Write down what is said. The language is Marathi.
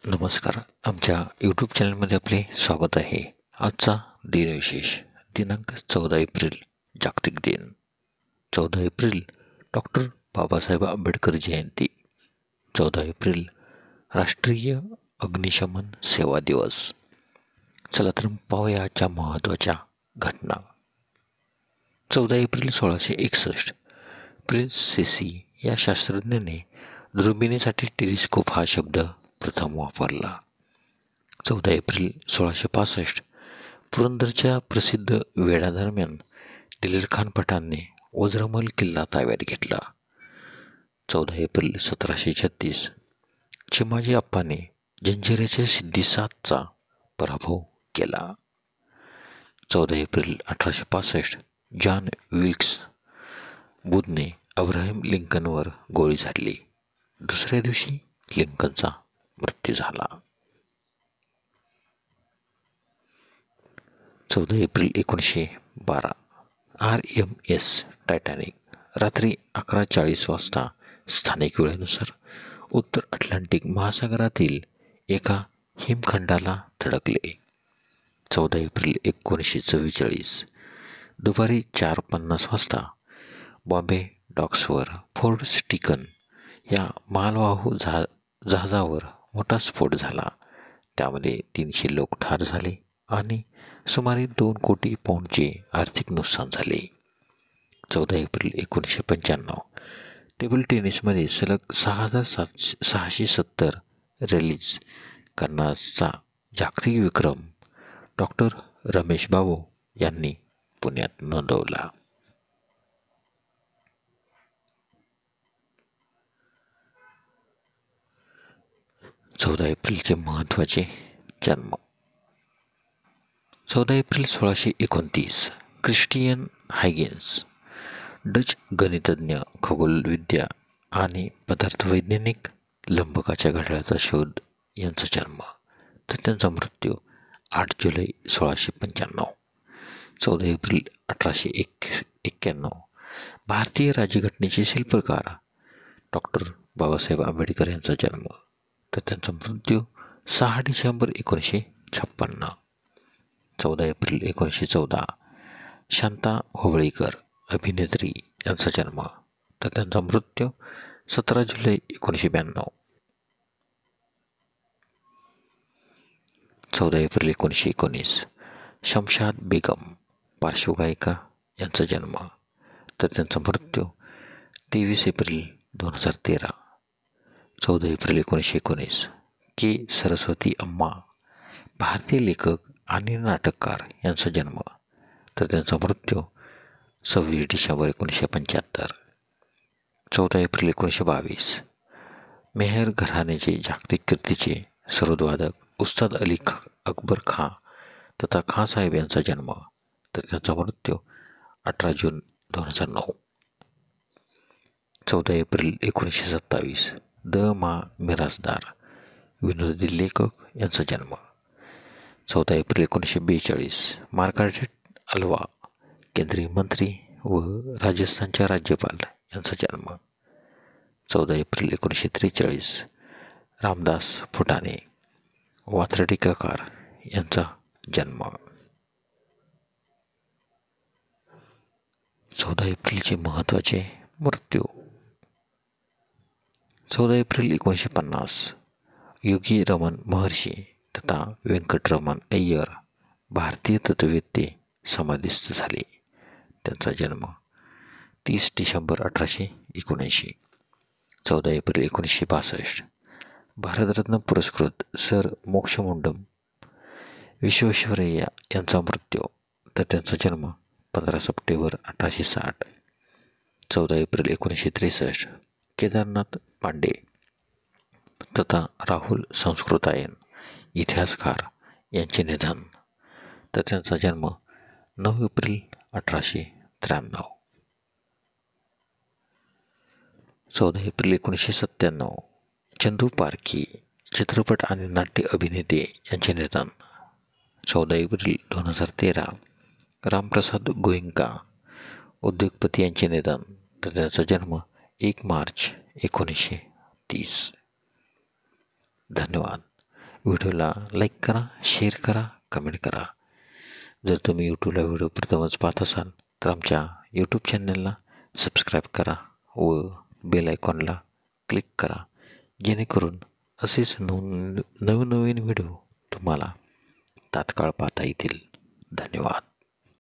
नमस्कार. आमच्या यूट्यूब चॅनलमध्ये आपले स्वागत आहे. आजचा दिनविशेष दिनांक 14 एप्रिल जागतिक दिन. 14 एप्रिल डॉक्टर बाबासाहेब आंबेडकर जयंती. 14 एप्रिल राष्ट्रीय अग्निशमन सेवा दिवस. चला तर पाहूया आजच्या महत्त्वाच्या घटना. 14 एप्रिल 1661 प्रिन्स सेसी या शास्त्रज्ञाने दुर्बिणीसाठी टेलिस्कोप हा शब्द प्रथम वापरला. 14 एप्रिल 1665 पुरंदरच्या प्रसिद्ध वेढ्यादरम्यान दिलेरखान पठाणने वज्रमल किल्ला ताब्यात घेतला. 14 एप्रिल 1736 चिमाजी अप्पाने जंजिऱ्याच्या सिद्धी-साधचा पराभव केला. 14 एप्रिल 1865 जॉन विल्क्स बुथने अब्राहम लिंकनवर गोळी झाडली. दुसऱ्या दिवशी लिंकनचा मृत्यू झाला. 14 एप्रिल 1912 RMS टायटॅनिक रात्री 11:40 वाजता स्थानिक वेळेनुसार उत्तर अटलांटिक महासागरातील एका हिमखंडाला धडकले. 14 एप्रिल 1944 दुपारी 4:50 वाजता बॉम्बे डॉक्सवर फोर्ट स्टिकन या मालवाहू जहाजावर मोठा स्फोट झाला. त्यामध्ये 300 लोक ठार झाले आणि सुमारे 2 कोटी पौंडचे आर्थिक नुकसान झाले. 14 एप्रिल 1995 टेबल टेनिसमध्ये सलग 6,670 रॅलीज करण्याचा जागतिक विक्रम डॉक्टर रमेश बाबू यांनी पुण्यात नोंदवला. 14 एप्रिलचे महत्त्वाचे जन्म. 14 एप्रिल 1629 क्रिस्टियन हायगेन्स डच गणितज्ञ, खगोलविद्या आणि पदार्थवैज्ञानिक लंबकाच्या घड्याळाचा शोध यांचा जन्म, तर त्यांचा मृत्यू 8 जुलै 1695. 14 एप्रिल 1891 भारतीय राज्यघटनेचे शिल्पकार डॉक्टर बाबासाहेब आंबेडकर यांचा जन्म, तर त्यांचा मृत्यू 6 डिसेंबर 1956. 14 एप्रिल 1914 शांता होबळीकर अभिनेत्री यांचा जन्म, तर त्यांचा मृत्यू 17 जुलै 1992. 14 एप्रिल 1919 शमशाद बेगम पार्श्वगायिका यांचा जन्म, तर त्यांचा मृत्यू 23 एप्रिल 2013. 14 एप्रिल 1919 के. सरस्वती अम्मा भारतीय लेखक आणि नाटककार यांचा जन्म, तर त्यांचा मृत्यू 26 डिसेंबर 1975. 14 एप्रिल 1922 मेहर घराण्याचे जागतिक कीर्तीचे सरोदवादक उस्ताद अली अकबर खां तथा खां साहेब यांचा जन्म, तर त्यांचा मृत्यू 18 जून 2009. 14 एप्रिल 1927 द. मा. मिरासदार विनोदी लेखक यांचा जन्म. 14 एप्रिल 1942 मार्गारेट अल्वा केंद्रीय मंत्री व राजस्थानच्या राज्यपाल यांचा जन्म. 14 एप्रिल 1943 रामदास फुटाणे वात्रटिकाकार यांचा जन्म. 14 एप्रिलचे महत्त्वाचे मृत्यू. 14 एप्रिल 1950 योगी रमन महर्षी तथा व्यंकटरमण अय्यर भारतीय तत्त्ववेत्ते समाधिस्थ झाले. त्यांचा जन्म 30 डिसेंबर 1879. 14 एप्रिल 1962 भारतरत्न पुरस्कृत सर मोक्षगुंडम विश्वेश्वरय्या यांचा मृत्यू, तर त्यांचा जन्म 15 सप्टेंबर 1860. 14 एप्रिल 1963 केदारनाथ पांडे तथा राहुल संस्कृतायन इतिहासकार यांचे निधन, तर त्यांचा जन्म 9 एप्रिल 1893. 14 एप्रिल 1997 चंदू पारखी चित्रपट आणि नाट्य अभिनेते यांचे निधन. 14 एप्रिल 2013 रामप्रसाद गोयंका उद्योगपती यांचे निधन, तर त्यांचा जन्म 1 मार्च 1930. धन्यवाद. व्हिडिओला लाईक करा, शेअर करा, कमेंट करा. जर तुम्ही यूट्यूबला व्हिडिओ प्रथमच पाहत असाल तर आमच्या यूट्यूब चॅनलला सबस्क्राईब करा व बेल आयकॉनला क्लिक करा, जेणेकरून असेच नवीन व्हिडिओ तुम्हाला तात्काळ पाहता येतील. धन्यवाद.